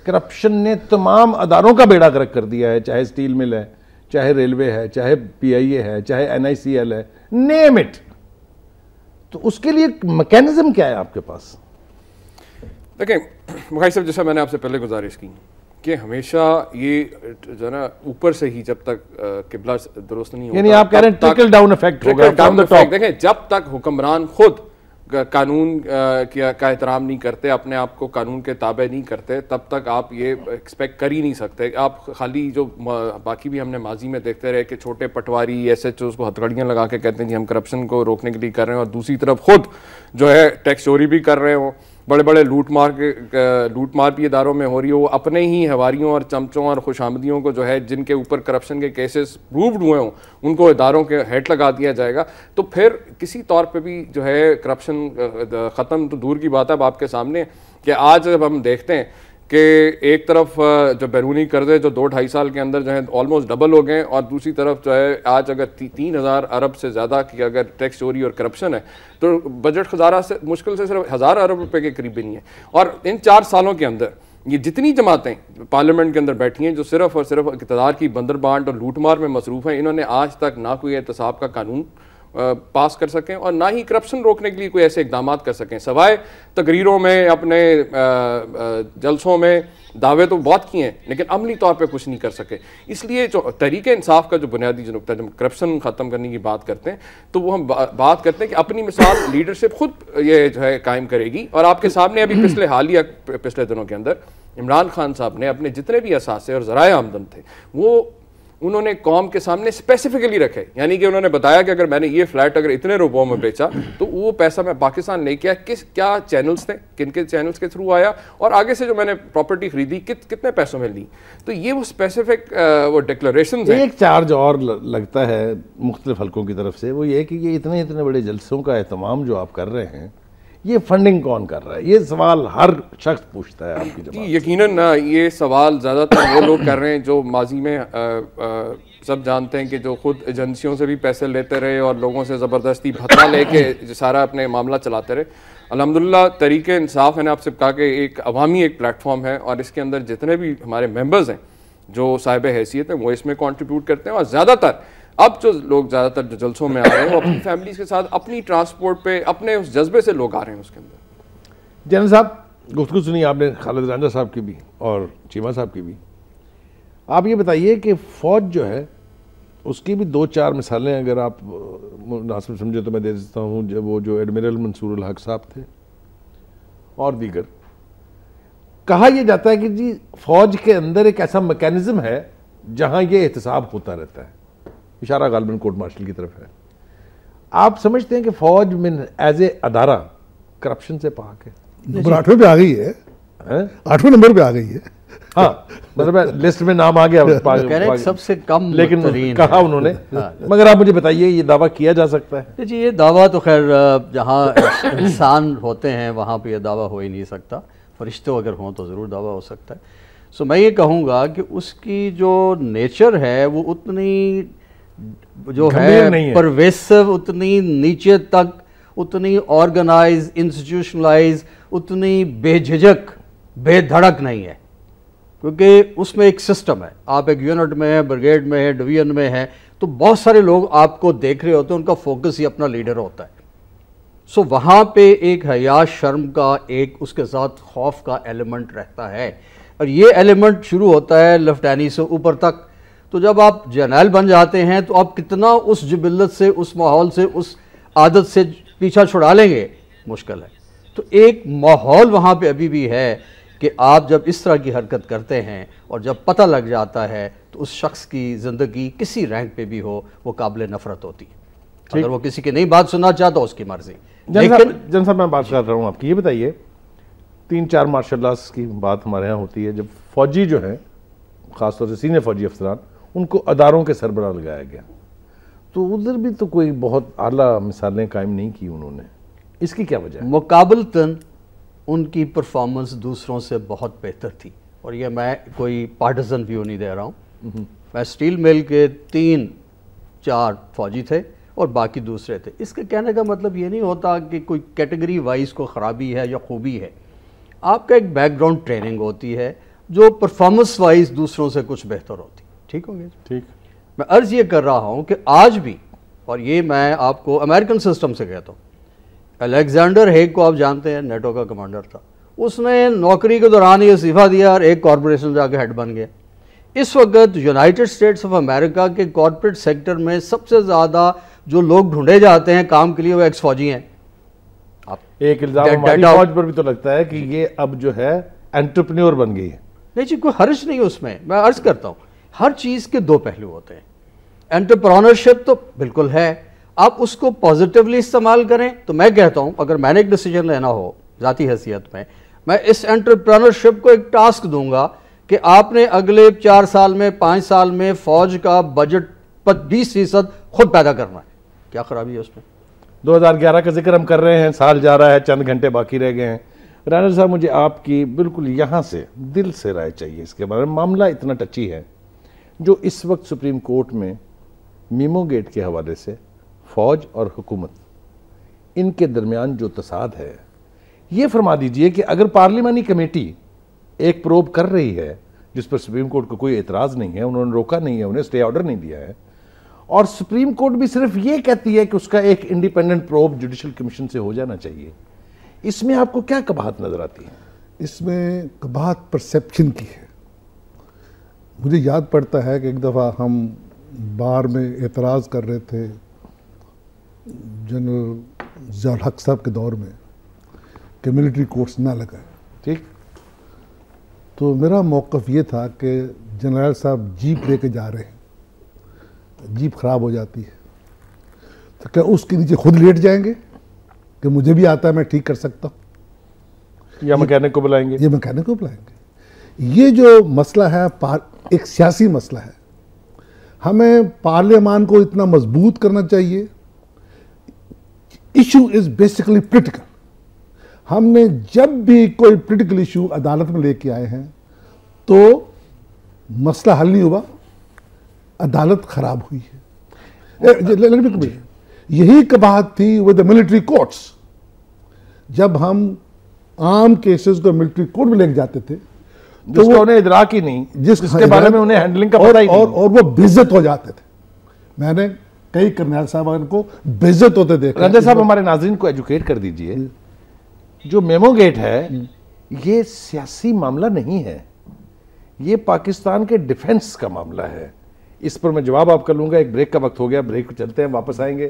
करप्शन ने तमाम अदारों का बेड़ा गर्क कर दिया है, चाहे स्टील मिल है, चाहे रेलवे है, चाहे PIA है, चाहे NICL है, नेम इट। तो उसके लिए मैकेनिज्म क्या है आपके पास? देखें भाई साहब, जैसा मैंने आपसे पहले गुजारिश की कि हमेशा ये जो है ना ऊपर से ही जब तक किबला दुरुस्त नहीं होता, यानी आप कह रहे हैं ट्रिकल डाउन इफेक्ट होगा फ्रॉम द टॉप। देखें जब तक हुक्मरान खुद कानून का एहतराम नहीं करते, अपने आप को कानून के ताबे नहीं करते, तब तक आप ये एक्सपेक्ट कर ही नहीं सकते। आप खाली जो बाकी भी हमने माजी में देखते रहे कि छोटे पटवारी SHOs को हथकड़ियाँ लगा के कहते हैं कि हम करप्शन को रोकने के लिए कर रहे हैं, और दूसरी तरफ खुद जो है टैक्स चोरी भी कर रहे हो, बड़े बड़े लूटमार भी इदारों में हो रही हो, वो अपने ही हवारियों और चमचों और खुशामदियों को जो है जिनके ऊपर करप्शन के केसेस प्रूव्ड हुए हों उनको इदारों के हेड लगा दिया जाएगा। तो फिर किसी तौर पे भी जो है करप्शन ख़त्म तो दूर की बात है। अब आपके सामने कि आज जब हम देखते हैं कि एक तरफ जो बैरूनी कर्जे जो 2-2.5 साल के अंदर जो है ऑलमोस्ट डबल हो गए, और दूसरी तरफ जो है आज अगर 3,000 अरब से ज़्यादा की अगर टैक्स चोरी और करप्शन है, तो बजट खजाना से मुश्किल से सिर्फ 1,000 अरब रुपए के करीब भी नहीं है। और इन 4 सालों के अंदर ये जितनी जमातें पार्लियामेंट के अंदर बैठी हैं जो सिर्फ और सिर्फ इक़्तिदार की बंदरबांट और लूटमार में मसरूफ़ हैं, इन्होंने आज तक ना कोई एहतसाब का कानून पास कर सकें और ना ही करप्शन रोकने के लिए कोई ऐसे इकदाम कर सकें, सवाए तकरीरों में, अपने जलसों में दावे तो बहुत किए हैं, लेकिन अमली तौर पे कुछ नहीं कर सके। इसलिए जो तरीके इंसाफ का जो बुनियादी जो नुकता, जब करप्शन ख़त्म करने की बात करते हैं तो वो हम बात करते हैं कि अपनी मिसाल लीडरशिप खुद ये जो है कायम करेगी। और आपके सामने अभी पिछले दिनों के अंदर इमरान खान साहब ने अपने जितने भी असासे और ज़राए आमदन थे वो उन्होंने कौम के सामने स्पेसिफिकली रखे, यानी कि उन्होंने बताया कि अगर मैंने ये फ्लैट अगर इतने रुपयों में बेचा तो वो पैसा मैं पाकिस्तान लेके आया, क्या चैनल्स थे, किन के चैनल्स के थ्रू आया, और आगे से जो मैंने प्रॉपर्टी खरीदी कितने पैसों में ली। तो ये वो स्पेसिफिक वो डिक्लेरेशन है। एक चार्ज और लगता है मुख्तलिफ हल्कों की तरफ से, वो ये कि ये इतने इतने बड़े जलसों का एहतमाम जो आप कर रहे हैं, ये फंडिंग कौन कर रहा है? ये सवाल हर शख्स पूछता है आपकी जवाब। यकीनन ये सवाल ज़्यादातर वो लोग कर रहे हैं जो माजी में सब जानते हैं कि जो खुद एजेंसियों से भी पैसे लेते रहे और लोगों से ज़बरदस्ती भत्ता लेके सारा अपने मामला चलाते रहे। अल्हम्दुलिल्लाह तरीके इंसाफ मैंने आपसे कहा कि एक अवामी एक प्लेटफॉर्म है और इसके अंदर जितने भी हमारे मेंबर्स हैं जो साहिब हैसियत हैं वो इसमें कंट्रीब्यूट करते हैं, और ज़्यादातर अब जो लोग ज़्यादातर जो जलसों में आ रहे हैं वो अपनी फैमिलीज के साथ अपनी ट्रांसपोर्ट पे अपने उस जज्बे से लोग आ रहे हैं उसके अंदर। जनरल साहब, गुफ्तगू सुनी आपने खालिद रांझा साहब की भी और चीमा साहब की भी। आप ये बताइए कि फ़ौज जो है उसकी भी 2-4 मिसालें अगर आप मुनासिब समझे तो मैं दे देता हूँ। जब वो जो एडमिरल मंसूर उल हक साहब थे और दीगर, कहा यह जाता है कि जी फ़ौज के अंदर एक ऐसा मैकेनिज्म है जहाँ ये एहतसाब होता रहता है, इशारा गालबन कोर्ट मार्शल की तरफ है। आप समझते हैं कि फ़ौज में एज ए अदारा करप्शन से पाक है? नंबर 8वें पे आ गई है, 8वें नंबर पे आ गई है। हाँ, मतलब लिस्ट में नाम आ गया सबसे कम, लेकिन कहा उन्होंने। मगर आप मुझे बताइए, ये दावा किया जा सकता है? जी, ये दावा तो खैर जहाँ इंसान होते हैं वहाँ पे ये दावा हो ही नहीं सकता। फरिश्ते अगर हों तो ज़रूर दावा हो सकता है। सो मैं ये कहूँगा कि उसकी जो नेचर है वो उतनी जो है परवेसिव, उतनी नीचे तक, उतनी ऑर्गेनाइज, इंस्टीट्यूशनलाइज, उतनी बेझिझक, बेधड़क नहीं है, क्योंकि उसमें एक सिस्टम है। आप एक यूनिट में है, ब्रिगेड में है, डिवीजन में है, तो बहुत सारे लोग आपको देख रहे होते हैं, उनका फोकस ही अपना लीडर होता है। सो वहाँ पे एक हया शर्म का, एक उसके साथ खौफ का एलिमेंट रहता है, और ये एलिमेंट शुरू होता है लेफ्टिनेंट से ऊपर तक। तो जब आप जर्नैल बन जाते हैं तो आप कितना उस जिबिल्लत से, उस माहौल से, उस आदत से पीछा छुड़ा लेंगे, मुश्किल है। तो एक माहौल वहाँ पे अभी भी है कि आप जब इस तरह की हरकत करते हैं और जब पता लग जाता है तो उस शख्स की ज़िंदगी किसी रैंक पे भी हो वो काबिल नफ़रत होती है। अगर वो किसी की नहीं बात सुनना चाहता उसकी मर्जी। जन साहब मैं बात कर रहा हूँ आपकी, ये बताइए 3-4 मार्शल लॉस की बात हमारे यहाँ होती है, जब फौजी जो हैं ख़ासतौर से सीनियर फौजी अफसरान, उनको अदारों के सरबराह लगाया गया, तो उधर भी तो कोई बहुत आला मिसालें कायम नहीं की उन्होंने। इसकी क्या वजह है? मुकाबलतन उनकी परफॉर्मेंस दूसरों से बहुत बेहतर थी, और ये मैं कोई पार्टिजन व्यू नहीं दे रहा हूँ। मैं स्टील मिल के 3-4 फौजी थे और बाकी दूसरे थे। इसके कहने का मतलब ये नहीं होता कि कोई कैटेगरी वाइज को ख़राबी है या खूबी है। आपका एक बैकग्राउंड ट्रेनिंग होती है जो परफॉर्मेंस वाइज दूसरों से कुछ बेहतर होती। ठीक होंगे? ठीक। मैं अर्ज़ ये कर रहा हूँ कि आज भी, और ये मैं आपको अमेरिकन सिस्टम से कहता हूँ, अलेक्जेंडर हेग को आप जानते हैं, नेटो का कमांडर था, उसने नौकरी के दौरान ही इस्तीफा दिया और एक कॉरपोरेशन जाके हेड बन गया। इस वक्त यूनाइटेड स्टेट्स ऑफ अमेरिका के कॉरपोरेट सेक्टर में सबसे ज़्यादा जो लोग ढूंढे जाते हैं काम के लिए वो एक्स फौजी हैं। आप एक इल्जाम हमारी फौज पर भी तो लगता है कि ये अब जो है एंटरप्रेन्योर बन गई है। नहीं जी, कोई हर्ज नहीं उसमें। मैं अर्ज करता हूँ, हर चीज़ के 2 पहलू होते हैं। एंटरप्रेन्योरशिप तो बिल्कुल है, आप उसको पॉजिटिवली इस्तेमाल करें। तो मैं कहता हूँ अगर मैंने एक डिसीजन लेना हो ज़ाती हैसियत में, मैं इस एंटरप्रेन्योरशिप को एक टास्क दूंगा कि आपने अगले 4 साल में, 5 साल में फौज का बजट 20% खुद पैदा करना है। क्या खराबी है उसमें? 2011 का जिक्र हम कर रहे हैं, साल जा रहा है, चंद घंटे बाकी रह गए हैं। राना साहब, मुझे आपकी बिल्कुल यहाँ से दिल से राय चाहिए इसके बारे में। मामला इतना टची है जो इस वक्त सुप्रीम कोर्ट में मीमो गेट के हवाले से फ़ौज और हुकूमत, इनके दरमियान जो तसाद है, ये फरमा दीजिए कि अगर पार्लिमानी कमेटी एक प्रोब कर रही है जिस पर सुप्रीम कोर्ट को कोई एतराज़ नहीं है, उन्होंने रोका नहीं है, उन्हें स्टे ऑर्डर नहीं दिया है, और सुप्रीम कोर्ट भी सिर्फ ये कहती है कि उसका एक इंडिपेंडेंट प्रोब जुडिशल कमीशन से हो जाना चाहिए, इसमें आपको क्या कबाहत नजर आती है? इसमें कबाहत परसेप्शन की है। मुझे याद पड़ता है कि एक दफ़ा हम बार में एतराज़ कर रहे थे जनरल ज़ियाउल हक साहब के दौर में कि मिलिट्री कोर्ट्स ना लगाए। ठीक। तो मेरा मौक़िफ़ ये था कि जनरल साहब जीप लेके जा रहे हैं जीप खराब हो जाती है, तो क्या उसके नीचे खुद लेट जाएंगे कि मुझे भी आता है, मैं ठीक कर सकता हूँ, या मैकेनिक को बुलाएंगे? ये मैकेनिक को बुलाएंगे। ये जो मसला है एक सियासी मसला है। हमें पार्लियामान को इतना मजबूत करना चाहिए। Issue is basically political. हमने जब भी कोई पोलिटिकल इशू अदालत में लेके आए हैं तो मसला हल नहीं हुआ, अदालत खराब हुई है। यही कबाहत थी विद द मिलिट्री कोर्ट्स। जब हम आम केसेस को मिलिट्री कोर्ट में लेके जाते थे तो वो उन्हें इदराक ही नहीं, जिसके बारे में उन्हें हैंडलिंग का पता ही नहीं, और वो बेइज्जत हो जाते थे। मैंने कई करनैल साहब को बेइज्जत होते देखा। रंजन साहब, हमारे नाज़रीन को एजुकेट कर दीजिए, जो मेमो गेट है ये सियासी मामला नहीं है, ये पाकिस्तान के डिफेंस का मामला है। इस पर मैं जवाब आपका लूंगा। एक ब्रेक का वक्त हो गया, ब्रेक चलते हैं, वापस आएंगे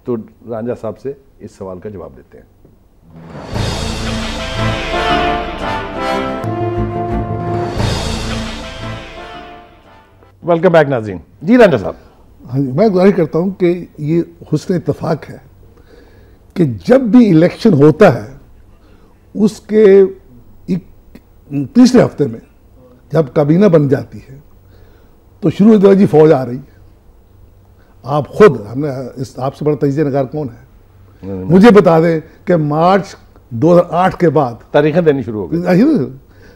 तो रांझा साहब से इस सवाल का जवाब देते हैं। वेलकम बैक नाज़रीन। जी रांझा साहब। हाँ जी, मैं गुजारिश करता हूं कि ये हुस्न इत्तफाक है कि जब भी इलेक्शन होता है उसके तीसरे हफ्ते में जब काबीना बन जाती है तो शुरू हो जी फौज आ रही है। आप खुद, हमने आपसे बड़ा तजिया नगार कौन है, मुझे बता दें कि मार्च 2008 के बाद तारीखें देनी शुरू हो गई।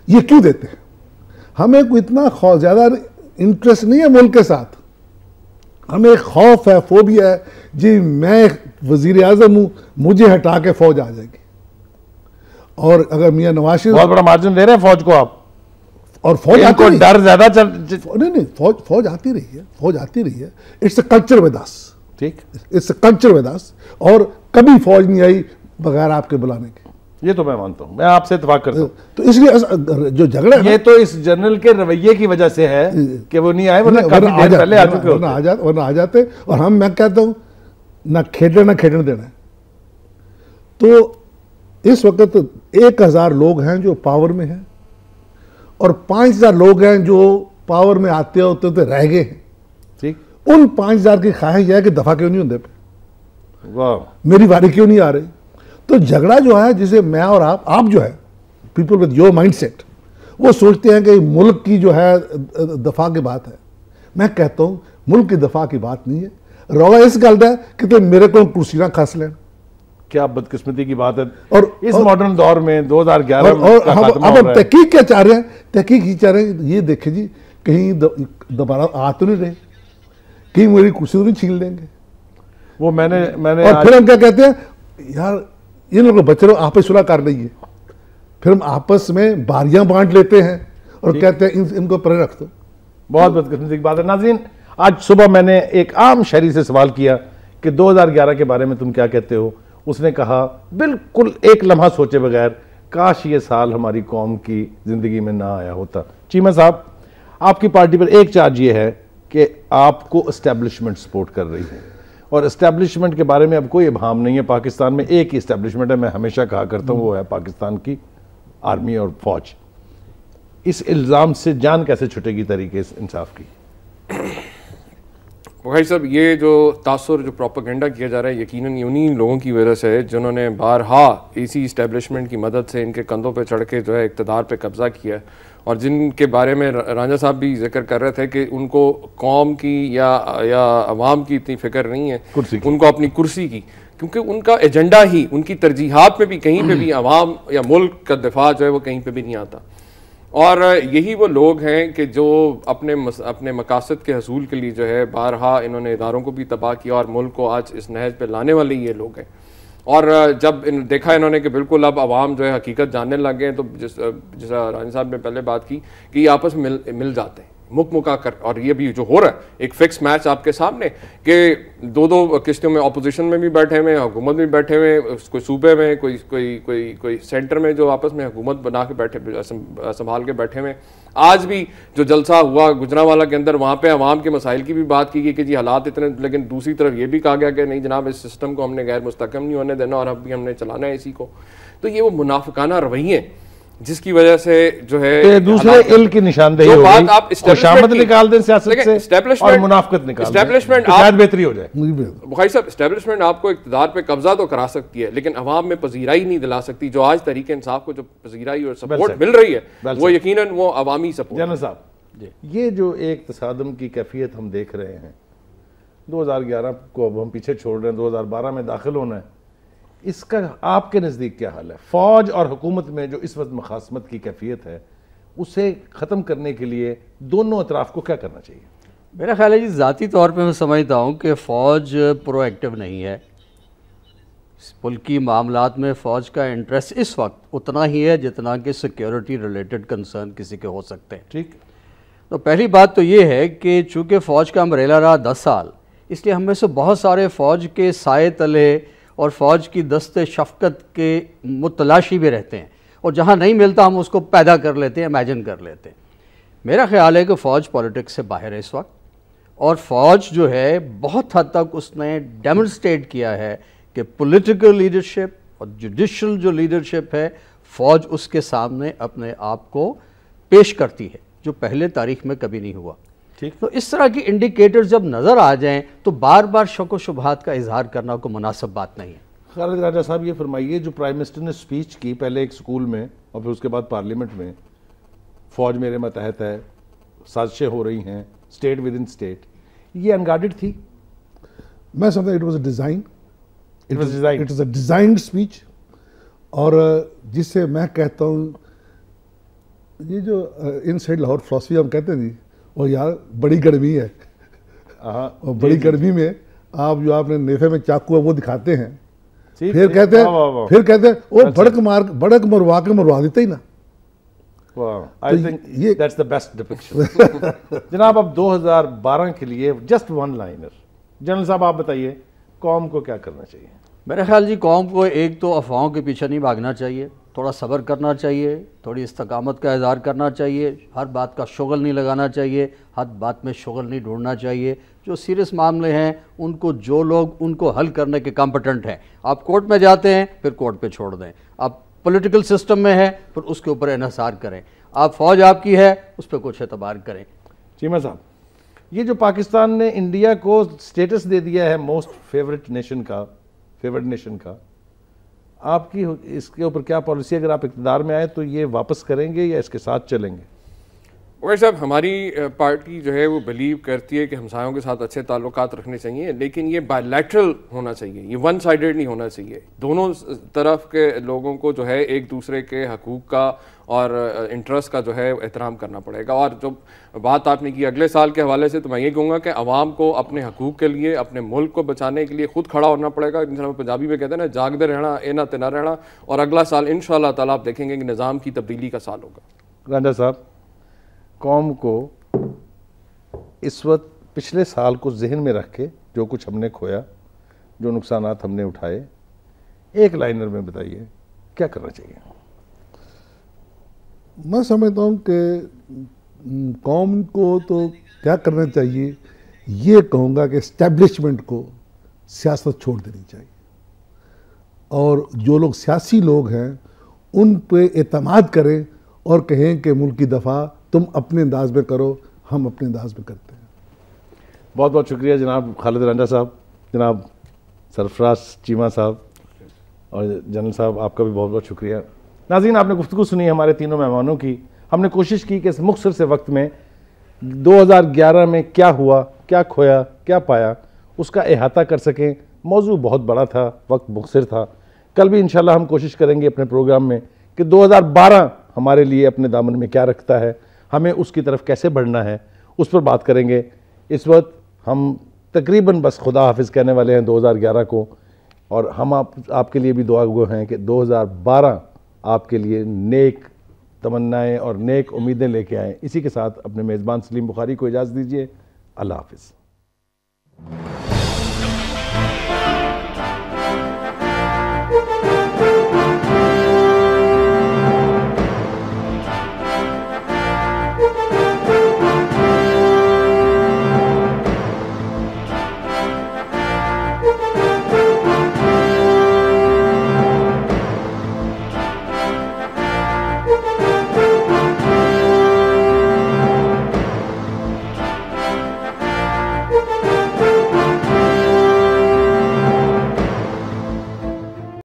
ये क्यों देते हैं? हमें कोई इतना ज़्यादा इंटरेस्ट नहीं है मुल्क के साथ, हमें खौफ है, फोबिया है जी मैं वजीर आजम हूँ, मुझे हटा के फौज आ जाएगी। और अगर मियां नवाज शरीफ बहुत बड़ा मार्जिन दे रहे हैं फौज को आप, और फौज आती रही, डर ज्यादा नहीं फौज आती रही है, फौज आती रही है। It's a culture with us, ठीक, it's a culture with us. और कभी फौज नहीं आई बगैर आपके बुलाने के, ये तो मैं मानता हूं, मैं आपसे इत्तेफाक करता हूं। तो इसलिए जो झगड़ा है ये तो इस जनरल के रवैये की वजह से है कि वो नहीं आए, वरना काफी देर पहले आ चुके होते। वरना आ जाते। और हम, मैं कहता हूं ना खेलने ना खेलने देना है। तो इस वक्त 1000 लोग हैं जो पावर में हैं और 5000 लोग हैं जो पावर में आते होते होते रह गए हैं। ठीक, उन 5000 की ख्वाहिश है कि दफा क्यों नहीं होते पे, वाह, मेरी बारी क्यों नहीं आ रही। तो झगड़ा जो है, जिसे मैं और आप जो है पीपल विद योर माइंडसेट, वो सोचते हैं कि मुल्क की जो है दफा की बात है। मैं कहता हूं मुल्क की दफा की बात नहीं है, रौला इस गल है कि तो मेरे को कुर्सी ना खस लें। क्या बदकिस्मती की बात है। और इस मॉडर्न दौर में 2011 और हम तहकीक क्या चाह रहे हैं, तहकीक ही चाह रहे हैं ये देखे जी कहीं दोबारा आ तो नहीं रहे, कहीं मेरी कुर्सी तो नहीं छीन लेंगे। वो मैंने और फिर हम क्या कहते हैं, यार ये लोग बच्चे लोग आपस सुलह कर रही है, फिर हम आपस में बारियां बांट लेते हैं और कहते हैं इनको परे रख दो। बहुत बदकिस्मती की बात है। नाज़रीन, आज सुबह मैंने एक आम शहरी से सवाल किया कि 2011 के बारे में तुम क्या कहते हो। उसने कहा बिल्कुल एक लम्हा सोचे बगैर, काश ये साल हमारी कौम की जिंदगी में ना आया होता। चीमा साहब, आपकी पार्टी पर एक चार्ज ये है कि आपको एस्टेब्लिशमेंट सपोर्ट कर रही है, और एस्टेब्लिशमेंट के बारे में अब कोई इबाम नहीं है। पाकिस्तान में एक ही एस्टेब्लिशमेंट है, मैं हमेशा कहा करता हूँ, वो है पाकिस्तान की आर्मी और फौज। इस इल्ज़ाम से जान कैसे छुटेगी तरीके इंसाफ की? भाई साहब, ये जो तासुर जो प्रोपेगेंडा किया जा रहा है, यकीनन उन्हीं लोगों की वजह से है जिन्होंने बारहा इसी इस्टेब्लिशमेंट की मदद से इनके कंधों पे चढ़ के जो है इक़्तिदार पे कब्जा किया है, और जिनके बारे में रांझा साहब भी जिक्र कर रहे थे कि उनको कौम की या अवाम की इतनी फिक्र नहीं है, उनको अपनी कुर्सी की, क्योंकि उनका एजेंडा ही, उनकी तरजीहात में भी कहीं पे भी अवाम या मुल्क का दिफा जो है वो कहीं पे भी नहीं आता। और यही वो लोग हैं कि जो अपने मकासद के हसूल के लिए जो है बारहा इन्होंने इदारों को भी तबाह किया और मुल्क को आज इस नहज पे लाने वाले ये लोग हैं। और जब देखा इन्होंने कि बिल्कुल अब आवाम जो है हकीकत जानने लग गए, तो जैसा रानी साहब ने पहले बात की कि आपस में मिल जाते हैं मुका कर। और ये भी जो हो रहा है एक फिक्स मैच आपके सामने कि दो किश्तों में अपोजिशन में भी बैठे हुए, हुकूमत में बैठे हुए, कोई सूबे में, कोई सेंटर में जो आपस में हुकूमत बना के बैठे, संभाल के बैठे हुए। आज भी जो जलसा हुआ गुजरांवाला के अंदर, वहाँ पे अवाम के मसाइल की भी बात की गई कि जी हालात इतने, लेकिन दूसरी तरफ ये भी कहा गया कि नहीं जनाब इस सिस्टम को हमने गैर मुस्तकम नहीं होने देना और अब भी हमने चलाना है इसी को। तो ये वो मुनाफिकाना रवैये जिसकी वजह से जो है तो दूसरे इल की निशानदेही हो बात गई, आप खुशामद निकाल दें सियासत से establishment- और मुनाफिकत निकाल दें, establishment तो आप- शायद बेहतरी हो जाए। बुखारी साहब, एस्टेब्लिशमेंट आपको इक़्तिदार पे कब्जा तो करा सकती है, लेकिन अवाम में पजीराई नहीं दिला सकती। जो आज तहरीक इंसाफ को जो पजीराई और सपोर्ट मिल रही है वो यकीनन वो अवामी सपोर्ट। जनरल साहब, ये जो एक तसादम की कैफियत हम देख रहे हैं, 2011 को अब हम पीछे छोड़ रहे हैं, 2012 में दाखिल होना है, इसका आपके नज़दीक क्या हाल है? फौज और हुकूमत में जो इस वक्त मुखासमत की कैफियत है उसे ख़त्म करने के लिए दोनों अतराफ को क्या करना चाहिए? मेरा ख्याल है जी, ज़ाती तौर पे मैं समझता हूँ कि फ़ौज प्रोएक्टिव नहीं है। मुल्की मामलात में फ़ौज का इंटरेस्ट इस वक्त उतना ही है जितना कि सिक्योरिटी रिलेटेड कंसर्न किसी के हो सकते हैं। ठीक, तो पहली बात तो ये है कि चूँकि फ़ौज का अमरेला रहा 10 साल, इसलिए हम में से बहुत सारे फ़ौज के साए तले और फ़ौज की दस्ते शफ़क़त के मुतलाशी भी रहते हैं, और जहाँ नहीं मिलता हम उसको पैदा कर लेते हैं, इमेजिन कर लेते हैं। मेरा ख्याल है कि फ़ौज पॉलिटिक्स से बाहर है इस वक्त, और फ़ौज जो है बहुत हद तक उसने डेमोन्स्ट्रेट किया है कि पॉलिटिकल लीडरशिप और जुडिशल जो लीडरशिप है, फ़ौज उसके सामने अपने आप को पेश करती है, जो पहले तारीख में कभी नहीं हुआ। ठीक, तो इस तरह की इंडिकेटर्स जब नज़र आ जाएं तो बार बार शक व शुबहात का इजहार करना को मुनासिब बात नहीं है। खालिद राजा साहब, ये फरमाइए, जो प्राइम मिनिस्टर ने स्पीच की पहले एक स्कूल में और फिर उसके बाद पार्लियामेंट में, फौज मेरे मतहत है, साजिशें हो रही हैं स्टेट विद इन स्टेट, ये अनगार्डेड थी? मैं समझता it was a design, it was design, it was a designed speech. और जिससे मैं कहता हूँ ये जो इनसाइड लाहौर फिलॉसफी हम कहते हैं जी, और यार बड़ी गर्मी है, और बड़ी गर्मी में आप जो आपने नेफे में चाकू है वो दिखाते हैं, फिर कहते हैं वो भड़क मरवा के मरवा देते ही ना। I think that's the best depiction. जनाब, अब 2012 के लिए जस्ट वन लाइनर, जनरल साहब आप बताइए, कौम को क्या करना चाहिए? मेरे ख्याल जी, कौम को एक तो अफवाहों के पीछे नहीं भागना चाहिए, थोड़ा सब्र करना चाहिए, थोड़ी इस्तकामत का इज़हार करना चाहिए, हर बात का शुगल नहीं लगाना चाहिए, हर बात में शुगल नहीं ढूंढना चाहिए। जो सीरियस मामले हैं उनको जो लोग उनको हल करने के कॉम्पिटेंट हैं, आप कोर्ट में जाते हैं फिर कोर्ट पे छोड़ दें, आप पॉलिटिकल सिस्टम में है फिर उसके ऊपर इन्हिसार करें, आप फौज आपकी है उस पर कुछ एतबार करें। चीमा साहब, ये जो पाकिस्तान ने इंडिया को स्टेटस दे दिया है मोस्ट फेवरेट नेशन का, आपकी इसके ऊपर क्या पॉलिसी? अगर आप इक़्तिदार में आए तो ये वापस करेंगे या इसके साथ चलेंगे? वैसे साहब, हमारी पार्टी जो है वो बिलीव करती है कि हमसायों के साथ अच्छे ताल्लुकात रखने चाहिए, लेकिन ये बायलैटरल होना चाहिए, ये वन साइडेड नहीं होना चाहिए। दोनों तरफ के लोगों को जो है एक दूसरे के हकूक़ का और इंटरेस्ट का जो है एहतराम करना पड़ेगा। और जो बात आपने की अगले साल के हवाले से, तो मैं ये कहूँगा कि आवाम को अपने हकूक़ के लिए, अपने मुल्क को बचाने के लिए खुद खड़ा होना पड़ेगा। जिस पंजाबी में कहते हैं ना, जागते रहना एना तेना रहना, और अगला साल इंशाअल्लाह ताला आप देखेंगे कि निज़ाम की तब्दीली का साल होगा। राजा साहब, कौम को इस वक्त पिछले साल को जहन में रख के जो कुछ हमने खोया, जो नुकसानात हमने उठाए, एक लाइनर में बताइए क्या करना चाहिए? मैं समझता हूँ कि कौम को तो क्या करना चाहिए, ये कहूँगा कि एस्टेब्लिशमेंट को सियासत छोड़ देनी चाहिए, और जो लोग सियासी लोग हैं उन पे एतमाद करें और कहें कि मुल्क की दफ़ा तुम अपने अंदाज में करो, हम अपने अंदाज में करते हैं। बहुत बहुत शुक्रिया जनाब खालिद रांझा साहब, जनाब सरफराज चीमा साहब, और जनरल साहब आपका भी बहुत बहुत शुक्रिया। नाज़रीन, आपने गुफ्तगू सुनी हमारे तीनों मेहमानों की। हमने कोशिश की कि इस मुख्तसर से वक्त में 2011 में क्या हुआ, क्या खोया, क्या पाया, उसका अहाता कर सकें। मौजू बहुत बड़ा था, वक्त मुख्तसर था। कल भी इंशाल्लाह हम कोशिश करेंगे अपने प्रोग्राम में कि 2012 हमारे लिए अपने दामन में क्या रखता है, हमें उसकी तरफ कैसे बढ़ना है, उस पर बात करेंगे। इस वक्त हम तकरीबन बस खुदा हाफिज़ कहने वाले हैं 2011 को, और हम आपके लिए भी दुआ गो हैं कि 2012 आपके लिए नेक तमन्नाएं और नेक उम्मीदें लेके आएँ। इसी के साथ अपने मेज़बान सलीम बुखारी को इजाज़त दीजिए। अल्लाह हाफिज़।